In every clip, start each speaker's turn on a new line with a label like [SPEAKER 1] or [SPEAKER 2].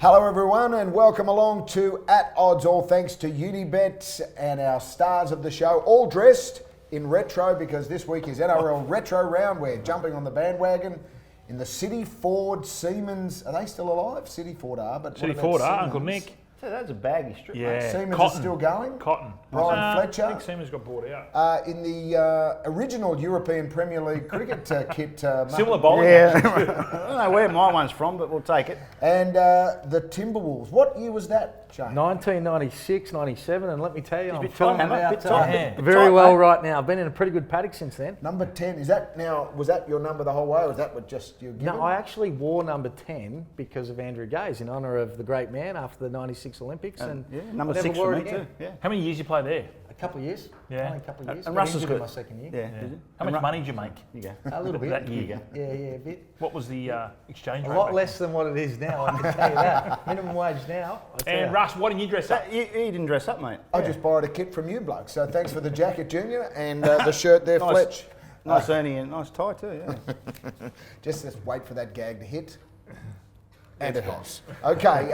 [SPEAKER 1] Hello everyone and welcome along to At Odds, all thanks to Unibet and our stars of the show, all dressed in retro because this week is NRL Retro Round. We're jumping on the bandwagon in the City Ford Siemens. Are they still alive? City Ford are, but
[SPEAKER 2] City Ford are, Uncle Nick.
[SPEAKER 3] So that's a baggy strip.
[SPEAKER 2] Yeah,
[SPEAKER 3] Mate.
[SPEAKER 1] Siemens
[SPEAKER 2] Cotton.
[SPEAKER 1] is still going.
[SPEAKER 2] Cotton.
[SPEAKER 1] Brian Fletcher.
[SPEAKER 2] I think Siemens got bought out.
[SPEAKER 1] In the original European Premier League cricket kit.
[SPEAKER 2] Similar bowling.
[SPEAKER 3] Yeah. I don't know where my one's from, but we'll take it.
[SPEAKER 1] And the Timberwolves. What year was that, Shane?
[SPEAKER 4] 1996, 97, and let me tell you, I'm
[SPEAKER 3] bit
[SPEAKER 4] feeling
[SPEAKER 3] tight, mate,
[SPEAKER 4] about
[SPEAKER 3] bit tight,
[SPEAKER 2] bit
[SPEAKER 4] very
[SPEAKER 3] tight,
[SPEAKER 4] well
[SPEAKER 3] mate.
[SPEAKER 4] right now. I've been in a pretty good paddock since then.
[SPEAKER 1] Number 10. Is that now? Was that your number the whole way, or was that what just you given?
[SPEAKER 4] No, I actually wore number 10 because of Andrew Gaze, in honour of the great man after the 96 Olympics. And
[SPEAKER 3] Yeah, number
[SPEAKER 4] I never
[SPEAKER 3] 6
[SPEAKER 4] wore
[SPEAKER 3] for
[SPEAKER 4] it
[SPEAKER 3] me
[SPEAKER 4] again.
[SPEAKER 3] too. Yeah.
[SPEAKER 2] How many years you play there?
[SPEAKER 4] A couple of years.
[SPEAKER 2] Yeah.
[SPEAKER 4] Only a couple of years.
[SPEAKER 3] And
[SPEAKER 4] Got
[SPEAKER 3] Russell's
[SPEAKER 4] injured in
[SPEAKER 3] good.
[SPEAKER 4] my second year.
[SPEAKER 3] Yeah.
[SPEAKER 2] Yeah. How much money did you make?
[SPEAKER 3] You go.
[SPEAKER 4] A little bit.
[SPEAKER 2] That year.
[SPEAKER 3] you go.
[SPEAKER 4] Yeah, a bit.
[SPEAKER 2] What was the exchange
[SPEAKER 4] A
[SPEAKER 2] rate?
[SPEAKER 4] lot
[SPEAKER 2] back
[SPEAKER 4] less than what it is now, I can tell you that. Minimum wage now. I'll tell
[SPEAKER 2] then? And
[SPEAKER 4] you.
[SPEAKER 2] Russ, why didn't you dress up?
[SPEAKER 3] You didn't dress up, mate.
[SPEAKER 1] I just borrowed a kit from you, bloke. So thanks for the jacket, Junior, and the shirt there,
[SPEAKER 3] Nice.
[SPEAKER 1] Fletch.
[SPEAKER 3] Nice Ernie and nice tie too. Yeah.
[SPEAKER 1] Just wait for that gag to hit. And it has. Okay,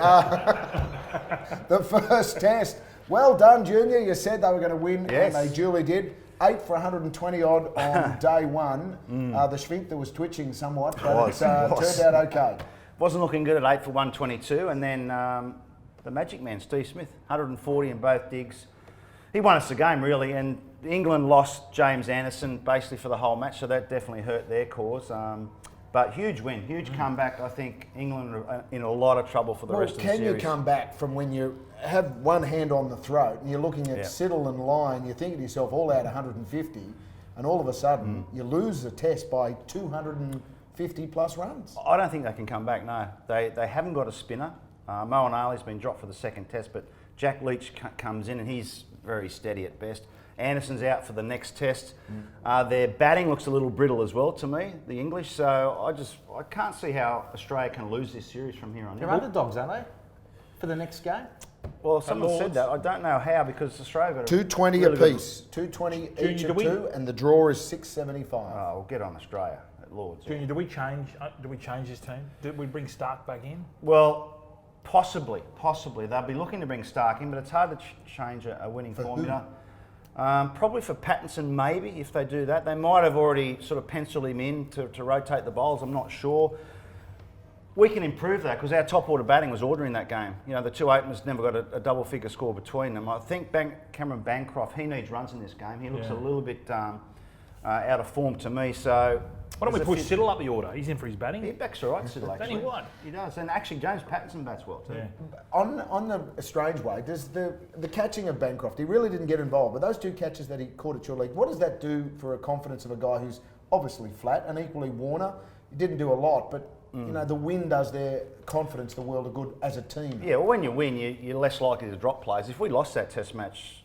[SPEAKER 1] the first test. Well done, Junior. You said they were going to win,
[SPEAKER 3] Yes.
[SPEAKER 1] and they duly did. 8 for 120 odd on day one. The sphincter was twitching somewhat, but
[SPEAKER 3] Was.
[SPEAKER 1] it turned out okay.
[SPEAKER 3] Wasn't looking good at 8 for 122, and then the Magic Man, Steve Smith, 140 in both digs. He won us the game really, and England lost James Anderson basically for the whole match, so that definitely hurt their cause. But huge win, huge comeback. I think England are in a lot of trouble for the rest of the
[SPEAKER 1] Can
[SPEAKER 3] series.
[SPEAKER 1] you come back from when you have one hand on the throat and you're looking at
[SPEAKER 3] Yeah.
[SPEAKER 1] Siddle and Lyon, you're thinking to yourself, all out 150, and all of a sudden you lose the test by 250 plus runs?
[SPEAKER 3] I don't think they can come back, no. They haven't got a spinner. Moeen Ali's been dropped for the second test, but Jack Leach comes in and he's very steady at best. Anderson's out for the next test. Their batting looks a little brittle as well to me, the English, so I can't see how Australia can lose this series from here on in.
[SPEAKER 4] They're underdogs, aren't they? For the next game?
[SPEAKER 3] Well, someone said
[SPEAKER 2] Lords.
[SPEAKER 3] that. I don't know how because Australia got a
[SPEAKER 1] 220
[SPEAKER 3] really good-
[SPEAKER 1] apiece, 220
[SPEAKER 2] Junior,
[SPEAKER 1] each
[SPEAKER 2] do
[SPEAKER 1] of
[SPEAKER 2] we-
[SPEAKER 1] two, and the draw is 675.
[SPEAKER 3] Oh, we'll get on Australia at Lords.
[SPEAKER 2] Junior, do we change this team? Did we bring Stark back in?
[SPEAKER 3] Well, possibly. They'll be looking to bring Stark in, but it's hard to change a winning
[SPEAKER 1] For who?
[SPEAKER 3] formula. Probably for Pattinson, maybe, if they do that. They might have already sort of penciled him in to rotate the bowls, I'm not sure. We can improve that because our top order batting was ordering that game. You know, the two openers never got a double figure score between them. I think Cameron Bancroft, he needs runs in this game. He looks a little bit out of form to me, so...
[SPEAKER 2] Why don't we
[SPEAKER 3] there's a
[SPEAKER 2] push
[SPEAKER 3] few-
[SPEAKER 2] Siddle up the order? He's in for his
[SPEAKER 3] He
[SPEAKER 2] batting.
[SPEAKER 3] backs all right, Siddle,
[SPEAKER 2] Don't
[SPEAKER 3] actually.
[SPEAKER 2] he what?
[SPEAKER 3] He does, and actually James Pattinson bats well too.
[SPEAKER 2] Yeah.
[SPEAKER 1] On the strange way, does the catching of Bancroft, he really didn't get involved, but those two catches that he caught at your leg, what does that do for a confidence of a guy who's obviously flat, and equally Warner? He didn't do a lot, but you know, the win does their confidence the world of good as a team.
[SPEAKER 3] Yeah, well, when you win, you're less likely to drop players. If we lost that test match,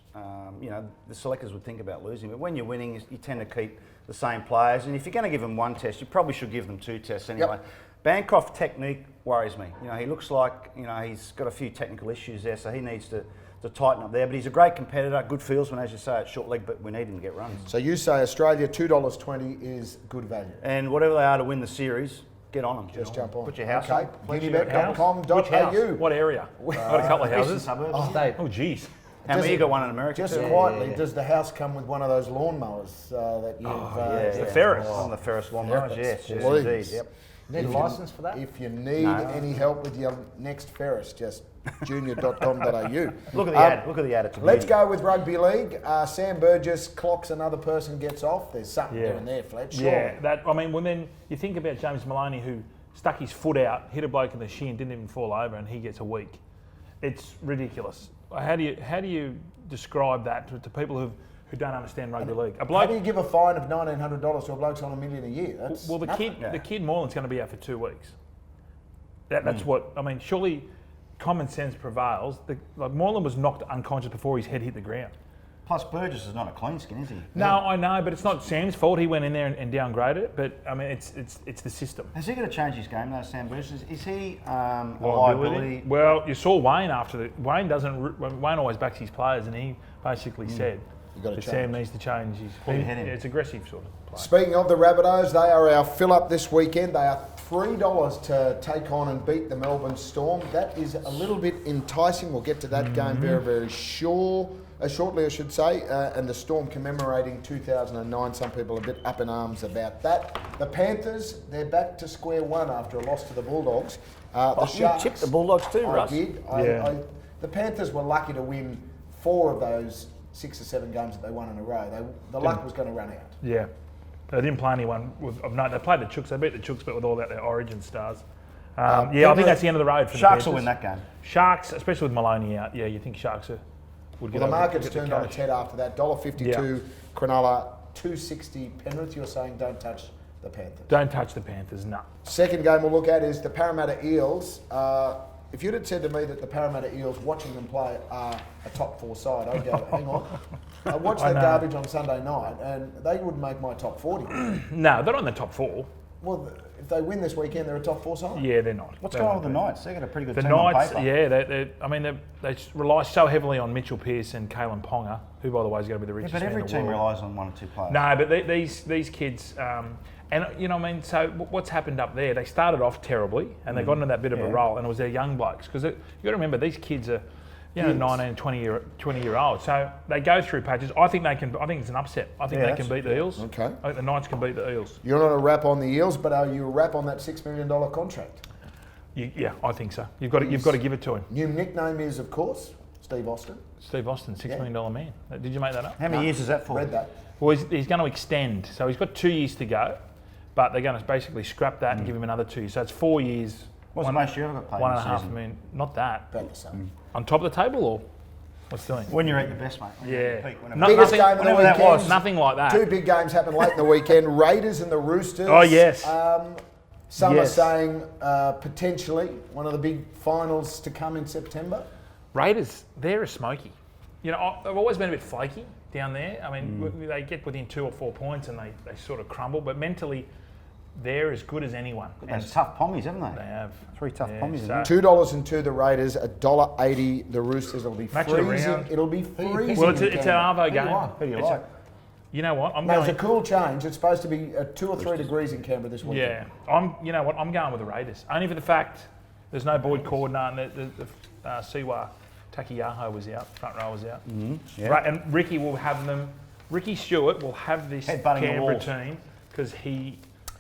[SPEAKER 3] you know, the selectors would think about losing. But when you're winning, you tend to keep the same players. And if you're going to give them one test, you probably should give them two tests anyway.
[SPEAKER 1] Yep.
[SPEAKER 3] Bancroft's technique worries me. You know, he looks like, you know, he's got a few technical issues there, so he needs to tighten up there. But he's a great competitor, good fieldsman, as you say, at short leg, but we need him to get runs.
[SPEAKER 1] So you say Australia $2.20 is good value.
[SPEAKER 3] And whatever they are to win the series, get on them.
[SPEAKER 1] Just jump on.
[SPEAKER 3] Put your house
[SPEAKER 1] okay.
[SPEAKER 3] on.
[SPEAKER 1] Unibet.com.au.
[SPEAKER 2] Which house? What area? I've got a couple of
[SPEAKER 3] Eastern
[SPEAKER 2] houses.
[SPEAKER 3] suburbs.
[SPEAKER 4] State.
[SPEAKER 2] Oh, geez.
[SPEAKER 3] How many you got one in America?
[SPEAKER 1] Just
[SPEAKER 3] too?
[SPEAKER 1] quietly, does the house come with one of those lawnmowers that you've...
[SPEAKER 3] The
[SPEAKER 2] Ferris.
[SPEAKER 3] On the Ferris lawnmowers,
[SPEAKER 1] Ferris,
[SPEAKER 3] yes,
[SPEAKER 1] please.
[SPEAKER 3] indeed. Yep.
[SPEAKER 4] Need a licence for that?
[SPEAKER 1] If you need any help with your next Ferris, just junior.com.au.
[SPEAKER 3] Look at the ad. Look at the ad. It's a
[SPEAKER 1] Let's
[SPEAKER 3] beauty.
[SPEAKER 1] go with rugby league. Sam Burgess clocks another person, gets off. There's something there and there, Fletch. Sure.
[SPEAKER 2] Yeah, when you think about James Maloney, who stuck his foot out, hit a bloke in the shin, didn't even fall over, and he gets a week. It's ridiculous. How do you describe that to people who don't understand rugby league? A
[SPEAKER 1] How do
[SPEAKER 2] bloke.
[SPEAKER 1] you give a fine of $1,900 to a bloke's on $1 million a year? That's
[SPEAKER 2] Well,
[SPEAKER 1] nothing.
[SPEAKER 2] the kid Moreland's going to be out for 2 weeks. That's what I mean. Surely, common sense prevails. Moreland was knocked unconscious before his head hit the ground.
[SPEAKER 3] Plus, Burgess is not a clean skin, is he?
[SPEAKER 2] No, I know, but it's not Sam's fault. He went in there and downgraded it. But I mean, it's the system.
[SPEAKER 3] Has he got to change his game though, Sam Burgess? Is he a liability?
[SPEAKER 2] Well, you saw Wayne after the Wayne always backs his players, and he basically said
[SPEAKER 1] gotta
[SPEAKER 2] that
[SPEAKER 1] change.
[SPEAKER 2] Sam needs to change his.
[SPEAKER 3] Pull your head in.
[SPEAKER 2] It's aggressive sort of play.
[SPEAKER 1] Speaking of the Rabbitohs, they are our fill-up this weekend. They are $3 to take on and beat the Melbourne Storm. That is a little bit enticing. We'll get to that game very, very shortly, I should say. And the Storm commemorating 2009. Some people are a bit up in arms about that. The Panthers, they're back to square one after a loss to the Bulldogs. The Sharks,
[SPEAKER 3] you chipped the Bulldogs too, Russ.
[SPEAKER 1] I did. The Panthers were lucky to win 4 of those 6 or 7 games that they won in a row. The luck was going to run out.
[SPEAKER 2] Yeah. They didn't play anyone of note. They played the Chooks. They beat the Chooks, but with all their origin stars. I think that's the end of the road for the
[SPEAKER 3] Sharks
[SPEAKER 2] Panthers.
[SPEAKER 3] will win that game.
[SPEAKER 2] Sharks, especially with Maloney out. Yeah, you think Sharks would get
[SPEAKER 1] Well, the
[SPEAKER 2] over,
[SPEAKER 1] market's
[SPEAKER 2] get the
[SPEAKER 1] turned on
[SPEAKER 2] coach.
[SPEAKER 1] its head after that. $1.52 Cronulla, $2.60 Penrith. You're saying don't touch the Panthers.
[SPEAKER 2] Don't touch the Panthers, no.
[SPEAKER 1] Second game we'll look at is the Parramatta Eels. If you'd have said to me that the Parramatta Eels, watching them play, are a top 4 side, I'd go, hang on. I watched that garbage on Sunday night and they wouldn't make my top 40.
[SPEAKER 2] No, they're not in the top 4.
[SPEAKER 1] Well, if they win this weekend, they're a top 4 side.
[SPEAKER 2] Yeah, they're not.
[SPEAKER 3] What's going on with the Knights? They've got a pretty good
[SPEAKER 2] The
[SPEAKER 3] team
[SPEAKER 2] Knights,
[SPEAKER 3] on paper.
[SPEAKER 2] yeah, they rely so heavily on Mitchell Pearce and Kalen Ponga, who, by the way, is going to be the richest
[SPEAKER 3] But
[SPEAKER 2] man
[SPEAKER 3] every
[SPEAKER 2] in the
[SPEAKER 3] team
[SPEAKER 2] world.
[SPEAKER 3] relies on 1 or 2 players.
[SPEAKER 2] No, but these kids, and you know what I mean. So what's happened up there? They started off terribly, and they got into that bit of a roll, and it was their young blokes because you got to remember these kids are, 19, 20 year olds. So they go through patches. I think they can. I think it's an upset. I think they can beat the Eels.
[SPEAKER 1] Okay.
[SPEAKER 2] I think the Knights can beat the Eels.
[SPEAKER 1] You're not a wrap on the Eels, but are you a wrap on that $6 million contract?
[SPEAKER 2] Yeah, I think so. You've got to give it to him.
[SPEAKER 1] New nickname is, of course, Steve Austin.
[SPEAKER 2] Steve Austin, $6 million man. Did you make that up?
[SPEAKER 3] How many years is that for?
[SPEAKER 1] Read that.
[SPEAKER 2] Well, he's going to extend. So he's got 2 years to go, but they're going to basically scrap that and give him another 2 years. So it's 4 years.
[SPEAKER 3] What's the most you ever got paid in a
[SPEAKER 2] $1.5
[SPEAKER 3] season?
[SPEAKER 2] million. Not that.
[SPEAKER 1] About the same.
[SPEAKER 2] On top of the table or what's doing?
[SPEAKER 3] When you're at your best, mate. When you're at
[SPEAKER 2] Yeah.
[SPEAKER 3] your peak, whenever-
[SPEAKER 2] No,
[SPEAKER 1] Biggest
[SPEAKER 2] nothing,
[SPEAKER 1] game of the
[SPEAKER 3] whenever that
[SPEAKER 1] weekend.
[SPEAKER 3] was.
[SPEAKER 2] nothing like that.
[SPEAKER 1] 2 big games happened late in the weekend. Raiders and the Roosters.
[SPEAKER 2] Oh, yes.
[SPEAKER 1] Some are
[SPEAKER 2] Yes.
[SPEAKER 1] saying potentially one of the big finals to come in September.
[SPEAKER 2] Raiders, they're a smoky. You know, I've always been a bit flaky down there. I mean, they get within 2 or 4 points and they sort of crumble, but mentally, they're as good as anyone.
[SPEAKER 3] Those tough pommies, haven't they?
[SPEAKER 2] They have
[SPEAKER 3] 3 tough pommies,
[SPEAKER 2] so-
[SPEAKER 3] isn't it?
[SPEAKER 1] $2.02 the Raiders, $1.80 the Roosters. It'll be
[SPEAKER 2] Match it
[SPEAKER 1] freezing.
[SPEAKER 2] around.
[SPEAKER 1] It'll be freezing.
[SPEAKER 2] Well, it's
[SPEAKER 1] in
[SPEAKER 2] an
[SPEAKER 1] Canberra.
[SPEAKER 2] Arvo game.
[SPEAKER 3] Who do you
[SPEAKER 2] It's a-
[SPEAKER 3] like?
[SPEAKER 2] You know what? I'm
[SPEAKER 1] No, it's
[SPEAKER 2] going.
[SPEAKER 1] a cool change. It's supposed to be 2 or 3 degrees in Canberra this weekend.
[SPEAKER 2] Yeah, You know what? I'm going with the Raiders only for the fact there's no Boyd Cordner and the Siwa Takiyaho was out, front row was out.
[SPEAKER 3] Yeah.
[SPEAKER 2] Right, and Ricky will have them. Ricky Stewart will have this
[SPEAKER 3] Headbutting the
[SPEAKER 2] Canberra
[SPEAKER 3] walls.
[SPEAKER 2] team because he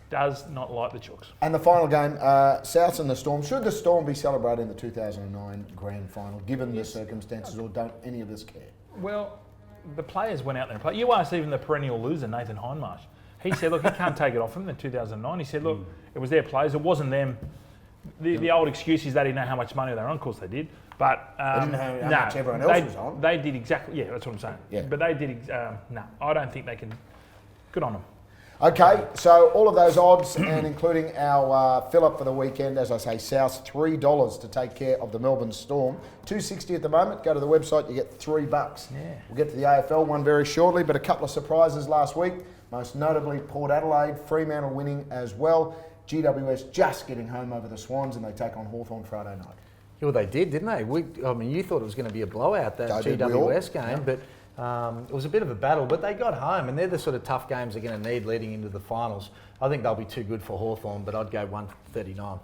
[SPEAKER 2] does not like the Chooks.
[SPEAKER 1] And the final game, Souths and the Storm. Should the Storm be celebrating the 2009 grand final, given the circumstances, or don't any of us care?
[SPEAKER 2] Well, the players went out there and played. You asked even the perennial loser, Nathan Hindmarsh. He said, look, he can't take it off him in 2009. He said, look, it was their players. It wasn't them. The old excuse is they didn't know how much money they were on. Of course they did. But
[SPEAKER 1] They didn't know how much everyone else was on.
[SPEAKER 2] They did exactly, yeah, that's what I'm saying.
[SPEAKER 1] Yeah.
[SPEAKER 2] But they did, no, I don't think they can. Good on them.
[SPEAKER 1] Okay, so all of those odds, and including our fill-up for the weekend, as I say, South $3 to take care of the Melbourne Storm. $2.60 at the moment. Go to the website, you get $3.
[SPEAKER 2] Yeah.
[SPEAKER 1] We'll get to the AFL one very shortly, but a couple of surprises last week. Most notably, Port Adelaide, Fremantle winning as well. GWS just getting home over the Swans, and they take on Hawthorn Friday night.
[SPEAKER 4] Well, they did, didn't they? I mean, you thought it was going to be a blowout, that
[SPEAKER 1] They did, we all.
[SPEAKER 4] GWS game, but it was a bit of a battle. But they got home, and they're the sort of tough games they're going to need leading into the finals. I think they'll be too good for Hawthorn, but I'd go 139.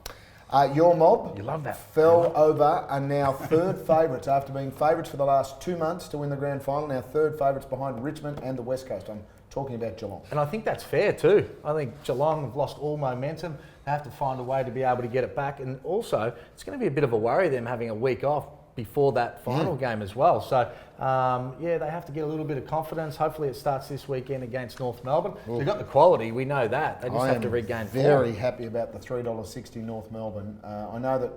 [SPEAKER 1] Your mob
[SPEAKER 2] You love that.
[SPEAKER 1] fell over, are now third favourites after being favourites for the last 2 months to win the grand final. Now third favourites behind Richmond and the West Coast. I'm talking about Geelong.
[SPEAKER 4] And I think that's fair too. I think Geelong have lost all momentum. They have to find a way to be able to get it back. And also, it's going to be a bit of a worry them having a week off before that final game as well. So, yeah, they have to get a little bit of confidence. Hopefully it starts this weekend against North Melbourne. They've got the quality, we know that. They just have to regain form.
[SPEAKER 1] Very happy about the $3.60 North Melbourne. I know that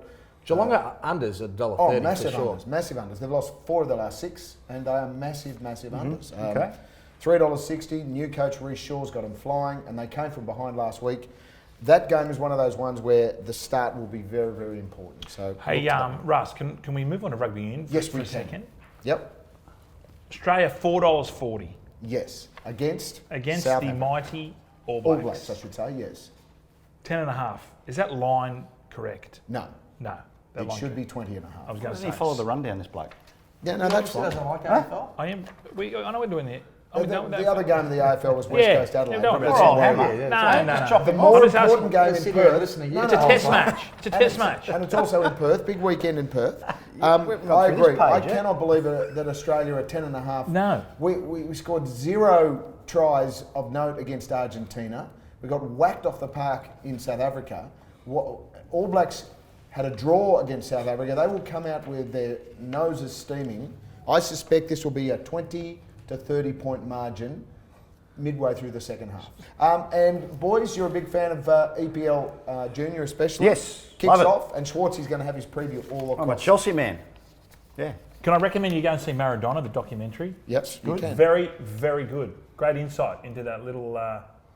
[SPEAKER 4] Geelong are unders at $1.30
[SPEAKER 1] Oh, massive
[SPEAKER 4] for sure.
[SPEAKER 1] unders, massive unders. They've lost 4 of the last 6, and they are massive, massive unders.
[SPEAKER 3] Okay.
[SPEAKER 1] $3.60. New coach Reece Shaw's got them flying, and they came from behind last week. That game is one of those ones where the start will be very, very important. So,
[SPEAKER 2] Hey,
[SPEAKER 1] look to that.
[SPEAKER 2] Russ, can we move on to rugby union
[SPEAKER 1] Yes,
[SPEAKER 2] for
[SPEAKER 1] we
[SPEAKER 2] a
[SPEAKER 1] can.
[SPEAKER 2] second?
[SPEAKER 1] Yep.
[SPEAKER 2] Australia, $4.40
[SPEAKER 1] Yes. Against
[SPEAKER 2] against
[SPEAKER 1] South
[SPEAKER 2] the
[SPEAKER 1] Africa.
[SPEAKER 2] mighty All
[SPEAKER 1] All
[SPEAKER 2] Blacks.
[SPEAKER 1] Blacks, I should say. Yes.
[SPEAKER 2] 10.5. Is that line correct?
[SPEAKER 1] No.
[SPEAKER 2] No. that
[SPEAKER 1] It
[SPEAKER 2] line
[SPEAKER 1] should
[SPEAKER 2] correct.
[SPEAKER 1] be 20 and a
[SPEAKER 2] I
[SPEAKER 1] half.
[SPEAKER 2] was
[SPEAKER 3] Why
[SPEAKER 2] going to
[SPEAKER 3] doesn't
[SPEAKER 2] say.
[SPEAKER 3] he follow the rundown, this bloke?
[SPEAKER 1] Yeah, no, that's
[SPEAKER 4] He
[SPEAKER 1] fine.
[SPEAKER 4] doesn't like AFL.
[SPEAKER 2] I know we're doing it.
[SPEAKER 1] The other game of the AFL was West Coast Adelaide.
[SPEAKER 2] don't
[SPEAKER 1] That's
[SPEAKER 2] worry
[SPEAKER 1] all
[SPEAKER 2] about
[SPEAKER 1] right.
[SPEAKER 2] No.
[SPEAKER 1] The more
[SPEAKER 2] I'm just
[SPEAKER 1] important game
[SPEAKER 2] asking-
[SPEAKER 1] in Perth.
[SPEAKER 4] listening.
[SPEAKER 1] No,
[SPEAKER 2] It's a
[SPEAKER 1] no,
[SPEAKER 2] test
[SPEAKER 1] I'm
[SPEAKER 2] match. It's a test match.
[SPEAKER 1] And it's also in Perth, big weekend in Perth.
[SPEAKER 3] we've not
[SPEAKER 1] I
[SPEAKER 3] finished
[SPEAKER 1] agree. I
[SPEAKER 3] page yet.
[SPEAKER 1] cannot believe that Australia are 10.5.
[SPEAKER 2] No.
[SPEAKER 1] We scored 0 tries of note against Argentina. We got whacked off the park in South Africa. All Blacks had a draw against South Africa. They will come out with their noses steaming. I suspect this will be a 20 to 30 point margin midway through the second half. And boys, you're a big fan of EPL Junior especially.
[SPEAKER 3] Yes,
[SPEAKER 1] Kicks
[SPEAKER 3] love it.
[SPEAKER 1] off, and Schwartzy's going to have his preview all across.
[SPEAKER 3] I'm a Chelsea man. Yeah.
[SPEAKER 2] Can I recommend you go and see Maradona, the documentary?
[SPEAKER 1] Yes, you can.
[SPEAKER 2] Very, very good. Great insight into that little,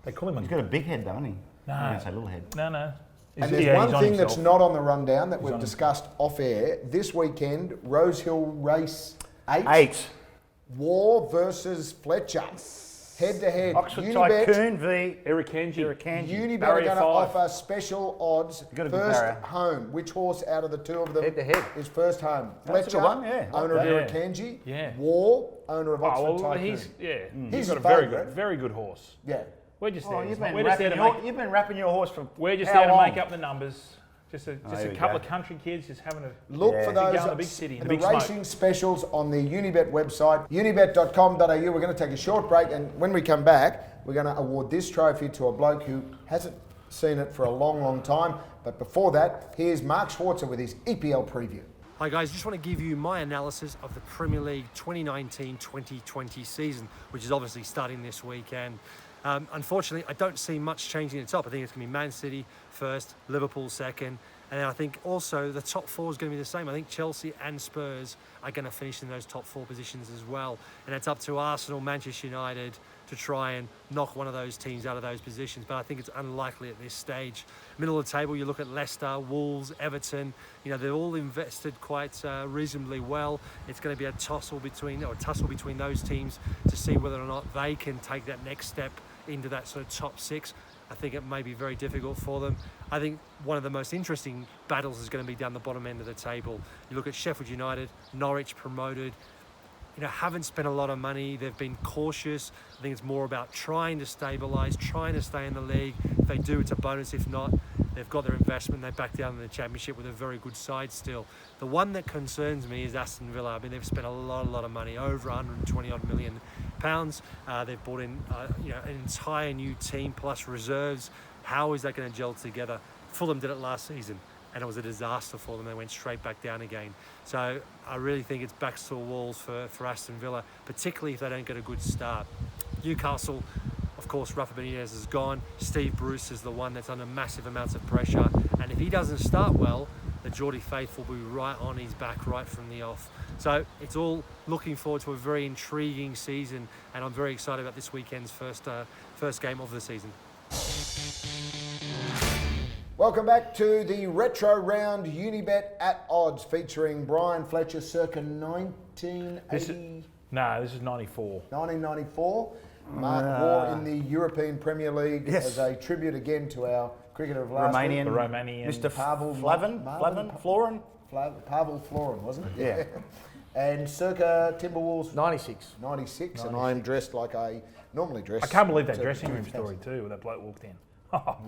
[SPEAKER 2] they call him
[SPEAKER 3] He's got a big head, though, hasn't he?
[SPEAKER 2] No.
[SPEAKER 3] I'm going to say little head.
[SPEAKER 2] No.
[SPEAKER 1] And there's one thing that's not on the rundown that we've discussed off air. This weekend, Rose Hill Race 8. War versus Fletcher. Head to head.
[SPEAKER 3] Oxford Tycoon v.
[SPEAKER 2] Irrikanji.
[SPEAKER 1] Unibet are
[SPEAKER 2] Barrier
[SPEAKER 1] going to
[SPEAKER 2] 5.
[SPEAKER 1] offer special odds.
[SPEAKER 3] got a good
[SPEAKER 1] First
[SPEAKER 3] barrier.
[SPEAKER 1] home. Which horse out of the two of them
[SPEAKER 4] Head to head.
[SPEAKER 1] is first home?
[SPEAKER 3] That's a
[SPEAKER 1] Fletcher,
[SPEAKER 3] good one, yeah.
[SPEAKER 1] owner
[SPEAKER 2] Yeah.
[SPEAKER 1] of Irrikanji.
[SPEAKER 2] Yeah.
[SPEAKER 1] War, owner of Oxford
[SPEAKER 2] Oh, well,
[SPEAKER 1] Tycoon.
[SPEAKER 2] he's
[SPEAKER 1] He's
[SPEAKER 2] got a
[SPEAKER 1] a
[SPEAKER 2] very
[SPEAKER 1] favourite.
[SPEAKER 2] very good horse.
[SPEAKER 1] Yeah.
[SPEAKER 2] We're just
[SPEAKER 3] Oh,
[SPEAKER 2] there.
[SPEAKER 3] you've
[SPEAKER 2] We're
[SPEAKER 3] been,
[SPEAKER 2] just there
[SPEAKER 3] wrapping
[SPEAKER 2] to make.
[SPEAKER 3] you've been wrapping your horse for
[SPEAKER 2] We're just
[SPEAKER 3] how
[SPEAKER 2] there to
[SPEAKER 3] long?
[SPEAKER 2] make up the numbers. Just a
[SPEAKER 3] here we
[SPEAKER 2] couple
[SPEAKER 3] go.
[SPEAKER 2] of country kids just having a
[SPEAKER 1] Look
[SPEAKER 3] Yeah.
[SPEAKER 1] for
[SPEAKER 2] Big
[SPEAKER 1] those
[SPEAKER 2] go in the big city,
[SPEAKER 1] the
[SPEAKER 2] the big smoke.
[SPEAKER 1] racing specials on the Unibet website, unibet.com.au. We're going to take a short break, and when we come back, we're going to award this trophy to a bloke who hasn't seen it for a long, long time. But before that, here's Mark Schwarzer with his EPL preview.
[SPEAKER 5] Hi guys, just want to give you my analysis of the Premier League 2019-2020 season, which is obviously starting this weekend. Unfortunately, I don't see much changing at the top. I think it's going to be Man City first, Liverpool second, and then I think also the top four is going to be the same. I think Chelsea and Spurs are going to finish in those top four positions as well. And it's up to Arsenal, Manchester United to try and knock one of those teams out of those positions. But I think it's unlikely at this stage. Middle of the table, you look at Leicester, Wolves, Everton. You know, they're all invested quite reasonably well. It's going to be a tussle between those teams to see whether or not they can take that next step into that sort of top six. I think it may be very difficult for them. I think one of the most interesting battles is going to be down the bottom end of the table. You look at Sheffield United, Norwich promoted, haven't spent a lot of money. They've been cautious. I think it's more about trying to stabilise, trying to stay in the league. If they do, it's a bonus. If not, they've got their investment. They back down in the championship with a very good side still. The one that concerns me is Aston Villa. I mean, they've spent a lot of money, over 120 odd million pounds. They've brought in, an entire new team plus reserves. How is that going to gel together? Fulham did it last season, and it was a disaster for them. They went straight back down again. So I really think it's backs to the walls for Aston Villa, particularly if they don't get a good start. Newcastle, of course, Rafa Benitez is gone. Steve Bruce is the one that's under massive amounts of pressure. And if he doesn't start well, the Geordie faithful will be right on his back right from the off. So it's all looking forward to a very intriguing season, and I'm very excited about this weekend's first game of the season.
[SPEAKER 1] Welcome back to the Retro Round Unibet at Odds, featuring Brian Fletcher circa 1980.
[SPEAKER 2] This is 94.
[SPEAKER 1] 1994. Mark War in the European Premier League as a tribute again to our cricketer of last week.
[SPEAKER 2] The Romanian.
[SPEAKER 3] Mr.
[SPEAKER 1] Pavel
[SPEAKER 3] Florin?
[SPEAKER 1] Pavel Florin, wasn't it?
[SPEAKER 3] Yeah.
[SPEAKER 1] And circa Timberwolves
[SPEAKER 4] 96.
[SPEAKER 1] 96, and I'm dressed like I normally dress.
[SPEAKER 2] I can't believe that
[SPEAKER 1] circa
[SPEAKER 2] dressing room
[SPEAKER 1] 2000.
[SPEAKER 2] story too, where that bloke walked in. Wow.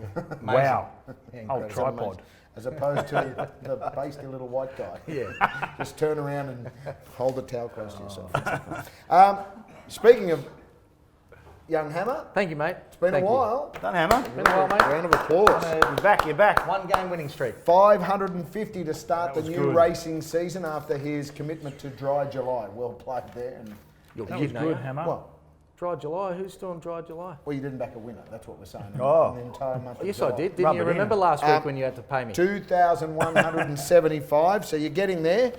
[SPEAKER 1] Yeah,
[SPEAKER 2] Oh,
[SPEAKER 1] incredible.
[SPEAKER 2] tripod.
[SPEAKER 1] As opposed to the pasty little white guy.
[SPEAKER 4] Yeah.
[SPEAKER 1] Just turn around and hold the towel close to yourself. Speaking of young Hammer,
[SPEAKER 4] Thank you, mate.
[SPEAKER 1] it's been a while.
[SPEAKER 3] Done, Hammer.
[SPEAKER 4] Been a while, mate.
[SPEAKER 1] Round of applause.
[SPEAKER 3] You're back.
[SPEAKER 4] One game winning streak.
[SPEAKER 1] 550 to start the
[SPEAKER 2] That was
[SPEAKER 1] new
[SPEAKER 2] good.
[SPEAKER 1] racing season after his commitment to Dry July. Well played there. And
[SPEAKER 2] That was good, Hammer.
[SPEAKER 1] well,
[SPEAKER 4] Dry July. Who's doing Dry July?
[SPEAKER 1] well, you didn't back a winner. That's what we're saying.
[SPEAKER 3] Oh.
[SPEAKER 1] In the entire month of
[SPEAKER 4] Yes,
[SPEAKER 1] July.
[SPEAKER 4] I did. Didn't
[SPEAKER 3] Rub
[SPEAKER 4] you
[SPEAKER 3] it in.
[SPEAKER 4] remember last week when you had to pay me?
[SPEAKER 1] 2,175. So you're getting there.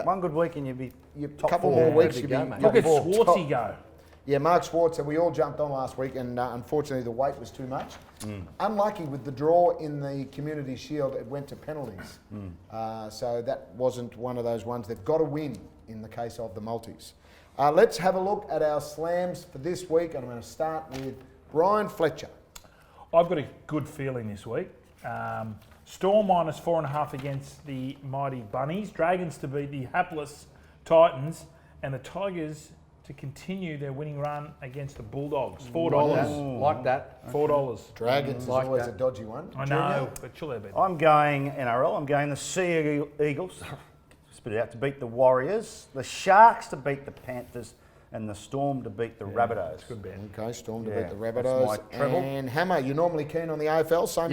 [SPEAKER 3] One good week and you'd be
[SPEAKER 1] A
[SPEAKER 3] top
[SPEAKER 1] couple
[SPEAKER 3] four.
[SPEAKER 1] more weeks,
[SPEAKER 4] Good
[SPEAKER 1] you'll
[SPEAKER 4] to go,
[SPEAKER 1] be
[SPEAKER 4] mate.
[SPEAKER 2] Look at
[SPEAKER 1] top four.
[SPEAKER 2] Swartzy go.
[SPEAKER 1] Yeah, Mark Schwarzer, we all jumped on last week, and unfortunately the weight was too much. Unlucky with the draw in the Community Shield, it went to penalties. So that wasn't one of those ones. They've got to win in the case of the multis. Let's have a look at our slams for this week, and I'm going to start with Brian Fletcher.
[SPEAKER 2] I've got a good feeling this week. Storm minus 4.5 against the mighty Bunnies. Dragons to beat the hapless Titans, and the Tigers to continue their winning run against the Bulldogs. $4.
[SPEAKER 4] Like that.
[SPEAKER 2] $4.
[SPEAKER 1] Dragons
[SPEAKER 4] Like
[SPEAKER 1] is always
[SPEAKER 4] that.
[SPEAKER 1] a dodgy one.
[SPEAKER 2] I
[SPEAKER 1] Junior?
[SPEAKER 2] know, but surely a bit.
[SPEAKER 3] I'm going NRL. I'm going the Sea Eagles. Spit it out to beat the Warriors, the Sharks to beat the Panthers, and the Storm to beat the Rabbitohs.
[SPEAKER 2] Good bet.
[SPEAKER 1] Okay, Storm to
[SPEAKER 3] Yeah,
[SPEAKER 1] beat the
[SPEAKER 3] that's
[SPEAKER 1] Rabbitohs.
[SPEAKER 3] my treble.
[SPEAKER 1] And Hammer, you're normally keen on the AFL, same.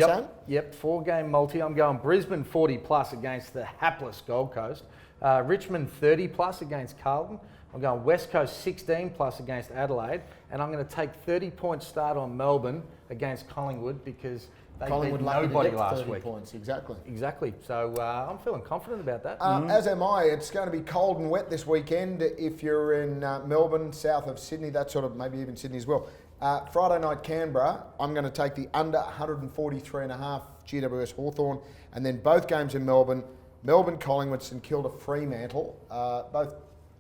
[SPEAKER 4] Yep, 4-game multi. I'm going Brisbane 40 plus against the hapless Gold Coast. Richmond 30 plus against Carlton. I'm going West Coast 16 plus against Adelaide. And I'm going to take 30 point start on Melbourne against Collingwood because they
[SPEAKER 1] Collingwood
[SPEAKER 4] beat
[SPEAKER 1] lucky
[SPEAKER 4] nobody
[SPEAKER 1] to get
[SPEAKER 4] last
[SPEAKER 1] 30
[SPEAKER 4] week.
[SPEAKER 1] points, exactly.
[SPEAKER 4] Exactly. So I'm feeling confident about that.
[SPEAKER 1] As am I. It's going to be cold and wet this weekend if you're in Melbourne, south of Sydney, that sort of, maybe even Sydney as well. Friday night Canberra, I'm going to take the under 143.5 GWS Hawthorn, and then both games in Melbourne, Collingwood, St Kilda, Fremantle,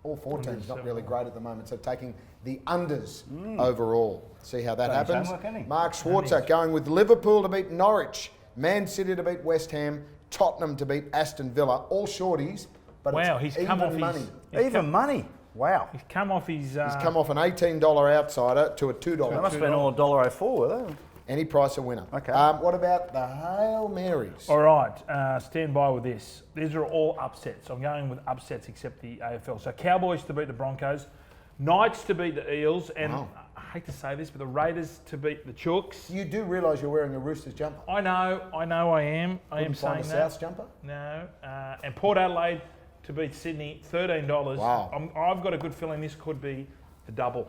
[SPEAKER 1] all four teams not really great at the moment, so taking the unders overall. See how that happens.
[SPEAKER 3] homework, hasn't he?
[SPEAKER 1] Mark Schwarzer going with Liverpool to beat Norwich, Man City to beat West Ham, Tottenham to beat Aston Villa, all shorties, but
[SPEAKER 2] Wow,
[SPEAKER 1] it's
[SPEAKER 2] he's come
[SPEAKER 1] even
[SPEAKER 2] off
[SPEAKER 1] money.
[SPEAKER 3] Even money. Wow.
[SPEAKER 2] He's come off his.
[SPEAKER 1] He's come off an $18 outsider to a $2.
[SPEAKER 3] They must have been all $1.04, were they?
[SPEAKER 1] Any price a winner.
[SPEAKER 3] Okay.
[SPEAKER 1] What about the Hail Marys?
[SPEAKER 2] All right, stand by with this. These are all upsets. I'm going with upsets except the AFL. So Cowboys to beat the Broncos, Knights to beat the Eels, and
[SPEAKER 1] Wow.
[SPEAKER 2] I hate to say this, but the Raiders to beat the Chooks.
[SPEAKER 1] You do realise you're wearing a Roosters jumper.
[SPEAKER 2] I know, I am. I am
[SPEAKER 1] Couldn't find
[SPEAKER 2] saying
[SPEAKER 1] a
[SPEAKER 2] that.
[SPEAKER 1] Souths jumper?
[SPEAKER 2] No, and Port Adelaide to beat Sydney, $13.
[SPEAKER 1] Wow.
[SPEAKER 2] I've got a good feeling this could be the double,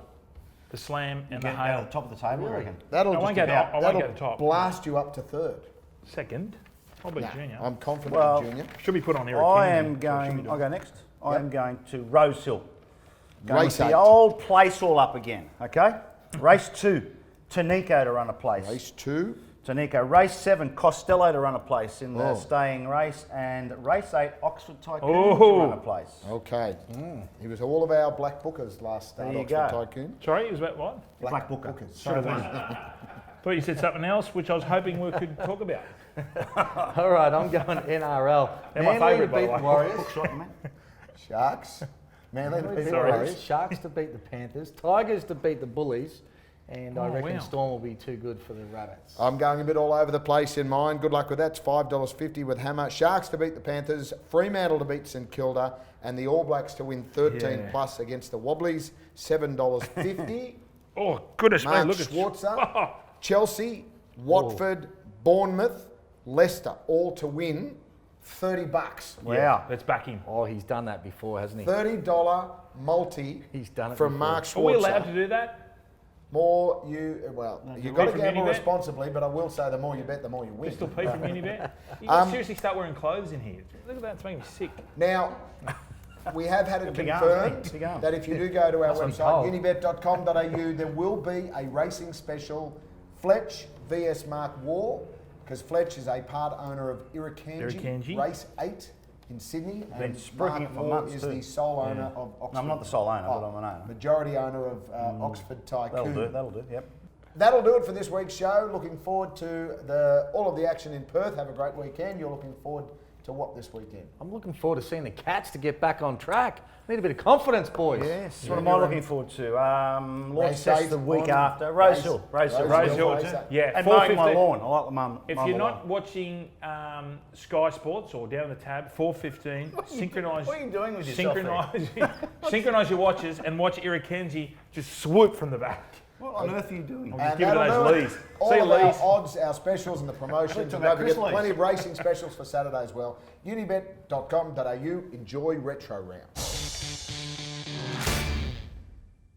[SPEAKER 2] the slam and the
[SPEAKER 3] Get
[SPEAKER 2] hail.
[SPEAKER 3] down at the top of the table, I reckon.
[SPEAKER 1] That'll
[SPEAKER 2] I won't
[SPEAKER 1] just
[SPEAKER 2] go
[SPEAKER 1] about,
[SPEAKER 2] top. I won't
[SPEAKER 1] that'll
[SPEAKER 2] go to top.
[SPEAKER 1] blast you up to third.
[SPEAKER 2] Second, I'll beat Junior.
[SPEAKER 1] I'm confident
[SPEAKER 3] Well,
[SPEAKER 1] in Junior.
[SPEAKER 2] Should be put on Eric
[SPEAKER 3] I
[SPEAKER 2] Kennedy,
[SPEAKER 3] am
[SPEAKER 2] so it should be
[SPEAKER 3] going,
[SPEAKER 2] done.
[SPEAKER 3] I'll go next. I
[SPEAKER 1] Yep.
[SPEAKER 3] am going to Rose Hill. Going
[SPEAKER 1] Race
[SPEAKER 3] with
[SPEAKER 1] 8.
[SPEAKER 3] the old place all up again, okay? Race 2, Tanico to run a place.
[SPEAKER 1] Race 2.
[SPEAKER 3] Tanico. Race 7, Costello to run a place in the
[SPEAKER 1] Oh.
[SPEAKER 3] staying race. And race 8, Oxford Tycoon
[SPEAKER 2] Oh.
[SPEAKER 3] to run a place.
[SPEAKER 1] Okay. He was all of our Black Bookers last start,
[SPEAKER 3] There you
[SPEAKER 1] Oxford
[SPEAKER 3] go.
[SPEAKER 1] Tycoon.
[SPEAKER 2] Sorry, is that what?
[SPEAKER 3] Black Booker.
[SPEAKER 1] Bookers.
[SPEAKER 2] Should have been. Thought you said something else, which I was hoping we could talk about.
[SPEAKER 4] All right, I'm going NRL.
[SPEAKER 2] They're my
[SPEAKER 4] Manly
[SPEAKER 2] favourite,
[SPEAKER 4] to
[SPEAKER 2] by the
[SPEAKER 4] beat
[SPEAKER 2] way.
[SPEAKER 4] the Warriors.
[SPEAKER 3] Looks like, man.
[SPEAKER 1] Sharks. Manly to beat the
[SPEAKER 2] Sorry.
[SPEAKER 1] Warriors.
[SPEAKER 4] Sharks to beat the Panthers. Tigers to beat the Bullies. And I
[SPEAKER 2] Oh,
[SPEAKER 4] reckon
[SPEAKER 2] wow.
[SPEAKER 4] Storm will be too good for the Rabbits.
[SPEAKER 1] I'm going a bit all over the place in mine. Good luck with that. It's $5.50 with Hammer. Sharks to beat the Panthers, Fremantle to beat St Kilda, and the All Blacks to win 13
[SPEAKER 2] Yeah.
[SPEAKER 1] plus against the Wobblies, $7.50.
[SPEAKER 2] Oh, goodness me,
[SPEAKER 1] Mark
[SPEAKER 2] look at
[SPEAKER 1] Schwarzer, Chelsea, Watford, Bournemouth, Leicester, all to win $30.
[SPEAKER 3] Wow.
[SPEAKER 2] Let's back him.
[SPEAKER 4] Oh, he's done that before, hasn't he?
[SPEAKER 1] $30 multi
[SPEAKER 4] He's done it
[SPEAKER 1] from
[SPEAKER 4] before.
[SPEAKER 1] Mark
[SPEAKER 2] Are we allowed
[SPEAKER 1] Schwarzer.
[SPEAKER 2] to do that?
[SPEAKER 1] More you, well, you've
[SPEAKER 2] Pay
[SPEAKER 1] got to
[SPEAKER 2] from
[SPEAKER 1] gamble
[SPEAKER 2] Unibet?
[SPEAKER 1] responsibly, but I will say the more you bet, the more you win.
[SPEAKER 2] Pistol P from Unibet? You seriously start wearing clothes in here. Look at that, it's making me sick.
[SPEAKER 1] Now, we have had it
[SPEAKER 3] Big arms,
[SPEAKER 1] confirmed
[SPEAKER 3] mate, big arms.
[SPEAKER 1] that if you do go to our
[SPEAKER 4] That's what I'm
[SPEAKER 1] website,
[SPEAKER 4] told.
[SPEAKER 1] unibet.com.au, there will be a racing special, Fletch vs Mark War, because Fletch is a part owner of Irukandji,
[SPEAKER 2] Irukandji.
[SPEAKER 1] Race 8 in Sydney,
[SPEAKER 3] Been
[SPEAKER 1] and
[SPEAKER 3] spruiking
[SPEAKER 1] Mark
[SPEAKER 3] it for
[SPEAKER 1] Moore
[SPEAKER 3] months
[SPEAKER 1] is
[SPEAKER 3] too.
[SPEAKER 1] the sole owner of Oxford.
[SPEAKER 3] No, I'm not the sole owner, but I'm an owner.
[SPEAKER 1] Majority owner of Oxford Tycoon.
[SPEAKER 3] That'll do, yep.
[SPEAKER 1] That'll do it for this week's show. Looking forward to all of the action in Perth. Have a great weekend. You're looking forward to what this weekend?
[SPEAKER 4] I'm looking forward to seeing the Cats to get back on track. Need a bit of confidence, boys.
[SPEAKER 3] Yes.
[SPEAKER 1] Yeah,
[SPEAKER 3] What am I
[SPEAKER 1] you're
[SPEAKER 3] looking forward to? Launch
[SPEAKER 1] Race
[SPEAKER 3] test
[SPEAKER 1] eight
[SPEAKER 3] the week
[SPEAKER 1] on
[SPEAKER 3] after. Rose
[SPEAKER 1] Race-
[SPEAKER 3] Hill.
[SPEAKER 1] Rose
[SPEAKER 2] Hill,
[SPEAKER 1] Hill.
[SPEAKER 2] yeah.
[SPEAKER 3] And mowing my
[SPEAKER 2] 4:15.
[SPEAKER 3] lawn. I like the mum.
[SPEAKER 2] If you're not watching Sky Sports or down the tab, 4:15, synchronise.
[SPEAKER 3] What are you doing with yourself there?
[SPEAKER 2] Synchronise your watches and watch Irukandji just swoop from the back.
[SPEAKER 3] What on earth are you doing?
[SPEAKER 2] Just give it
[SPEAKER 1] that'll
[SPEAKER 2] those
[SPEAKER 1] do
[SPEAKER 2] Lees.
[SPEAKER 1] All
[SPEAKER 2] See you,
[SPEAKER 1] of our
[SPEAKER 2] Lees.
[SPEAKER 1] odds, our specials and the promotions.
[SPEAKER 3] talking
[SPEAKER 1] And don't
[SPEAKER 3] about
[SPEAKER 1] forget,
[SPEAKER 3] Chris Lees.
[SPEAKER 1] plenty of racing specials for Saturday as well. Unibet.com.au. Enjoy Retro Round.